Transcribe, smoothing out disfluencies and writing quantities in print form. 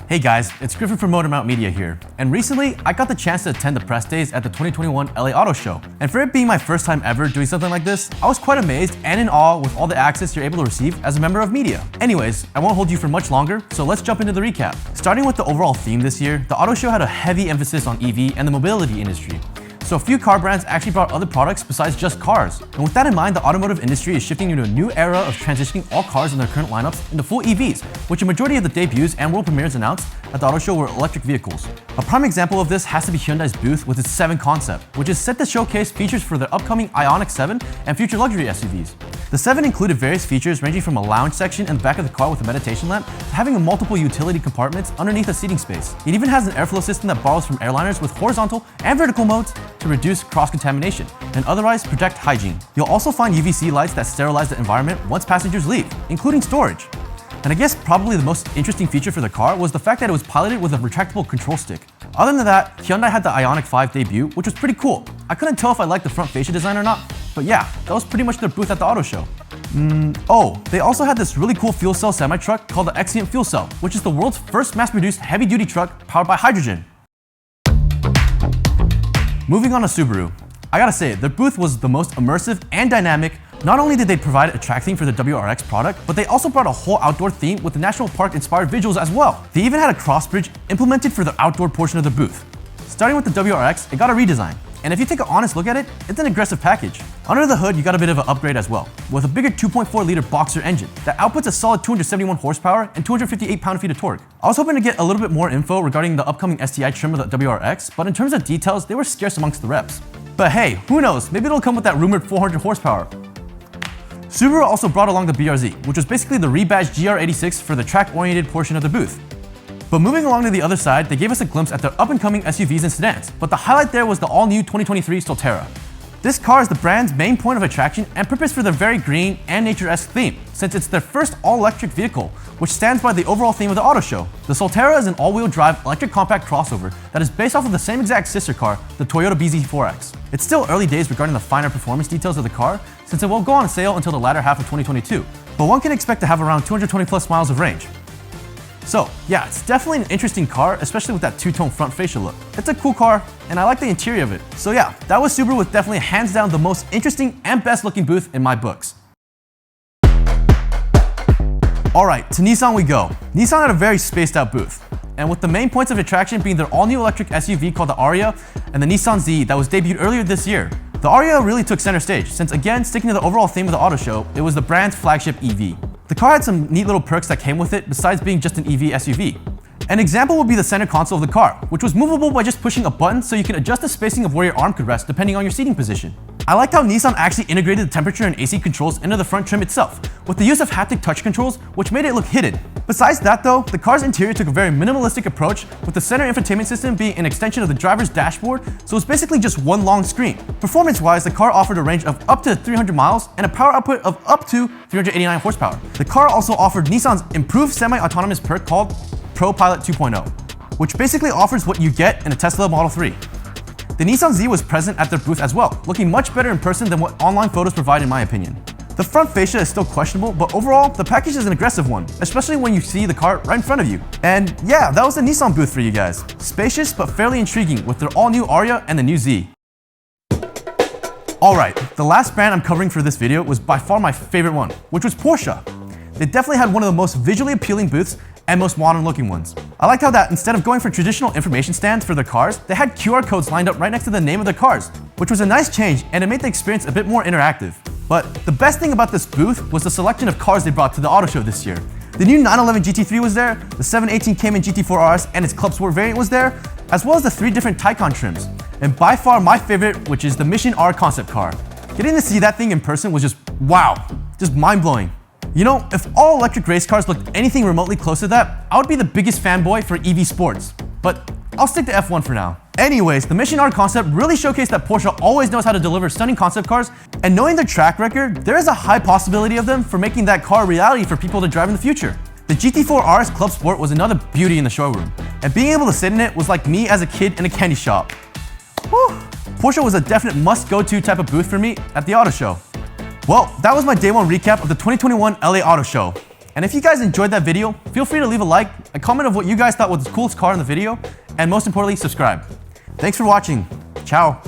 Hey guys, it's Griffin from Motormount Media here, and recently I got the chance to attend the press days at the 2021 LA Auto Show. And for it being my first time ever doing something like this, I was quite amazed and in awe with all the access you're able to receive as a member of media. Anyways, I won't hold you for much longer, so let's jump into the recap. Starting with the overall theme this year, the auto show had a heavy emphasis on EV and the mobility industry. So a few car brands actually brought other products besides just cars. And with that in mind, the automotive industry is shifting into a new era of transitioning all cars in their current lineups into full EVs, which a majority of the debuts and world premieres announced at the auto show were electric vehicles. A prime example of this has to be Hyundai's booth with its 7 concept, which is set to showcase features for their upcoming Ioniq 7 and future luxury SUVs. The 7 included various features ranging from a lounge section in the back of the car with a meditation lamp to having multiple utility compartments underneath a seating space. It even has an airflow system that borrows from airliners with horizontal and vertical modes to reduce cross-contamination and otherwise protect hygiene. You'll also find UVC lights that sterilize the environment once passengers leave, including storage. And I guess probably the most interesting feature for the car was the fact that it was piloted with a retractable control stick. Other than that, Hyundai had the Ioniq 5 debut, which was pretty cool. I couldn't tell if I liked the front fascia design or not, but yeah, that was pretty much their booth at the auto show. They also had this really cool fuel cell semi-truck called the Exient Fuel Cell, which is the world's first mass-produced heavy-duty truck powered by hydrogen. Moving on to Subaru. I gotta say, their booth was the most immersive and dynamic. Not only did they provide a track theme for the WRX product, but they also brought a whole outdoor theme with the National Park inspired visuals as well. They even had a cross bridge implemented for the outdoor portion of the booth. Starting with the WRX, it got a redesign. And if you take an honest look at it, it's an aggressive package. Under the hood, you got a bit of an upgrade as well, with a bigger 2.4-liter boxer engine that outputs a solid 271 horsepower and 258 pound-feet of torque. I was hoping to get a little bit more info regarding the upcoming STI trim of the WRX, but in terms of details, they were scarce amongst the reps. But hey, who knows, maybe it'll come with that rumored 400 horsepower. Subaru also brought along the BRZ, which was basically the rebadged GR86 for the track-oriented portion of the booth. But moving along to the other side, they gave us a glimpse at their up-and-coming SUVs and sedans, but the highlight there was the all-new 2023 Solterra. This car is the brand's main point of attraction and purpose for their very green and nature-esque theme, since it's their first all-electric vehicle, which stands by the overall theme of the auto show. The Solterra is an all-wheel drive electric compact crossover that is based off of the same exact sister car, the Toyota BZ4X. It's still early days regarding the finer performance details of the car, since it won't go on sale until the latter half of 2022, but one can expect to have around 220 plus miles of range. So yeah, it's definitely an interesting car, especially with that two-tone front fascia look. It's a cool car, and I like the interior of it. So yeah, that was Subaru with definitely hands down the most interesting and best looking booth in my books. Alright, to Nissan we go. Nissan had a very spaced out booth, and with the main points of attraction being their all-new electric SUV called the Ariya and the Nissan Z that was debuted earlier this year. The Ariya really took center stage, since again, sticking to the overall theme of the auto show, it was the brand's flagship EV. The car had some neat little perks that came with it besides being just an EV SUV. An example would be the center console of the car, which was movable by just pushing a button so you can adjust the spacing of where your arm could rest depending on your seating position. I liked how Nissan actually integrated the temperature and AC controls into the front trim itself, with the use of haptic touch controls, which made it look hidden. Besides that though, the car's interior took a very minimalistic approach, with the center infotainment system being an extension of the driver's dashboard, so it's basically just one long screen. Performance-wise, the car offered a range of up to 300 miles and a power output of up to 389 horsepower. The car also offered Nissan's improved semi-autonomous perk called Pro Pilot 2.0, which basically offers what you get in a Tesla Model 3. The Nissan Z was present at their booth as well, looking much better in person than what online photos provide in my opinion. The front fascia is still questionable, but overall, the package is an aggressive one, especially when you see the car right in front of you. And yeah, that was the Nissan booth for you guys. Spacious but fairly intriguing with their all-new Ariya and the new Z. Alright, the last brand I'm covering for this video was by far my favorite one, which was Porsche. They definitely had one of the most visually appealing booths and most modern looking ones. I liked how that instead of going for traditional information stands for their cars, they had QR codes lined up right next to the name of their cars, which was a nice change and it made the experience a bit more interactive. But the best thing about this booth was the selection of cars they brought to the auto show this year. The new 911 GT3 was there, the 718 Cayman GT4 RS and its Club Sport variant was there, as well as the 3 different Taycan trims. And by far my favorite, which is the Mission R concept car. Getting to see that thing in person was just wow, just mind-blowing. You know, if all electric race cars looked anything remotely close to that, I would be the biggest fanboy for EV sports. But I'll stick to F1 for now. Anyways, the Mission R concept really showcased that Porsche always knows how to deliver stunning concept cars, and knowing their track record, there is a high possibility of them for making that car a reality for people to drive in the future. The GT4 RS Club Sport was another beauty in the showroom, and being able to sit in it was like me as a kid in a candy shop. Whew. Porsche was a definite must-go-to type of booth for me at the auto show. Well, that was my day one recap of the 2021 LA Auto Show. And if you guys enjoyed that video, feel free to leave a like, a comment of what you guys thought was the coolest car in the video, and most importantly, subscribe. Thanks for watching. Ciao.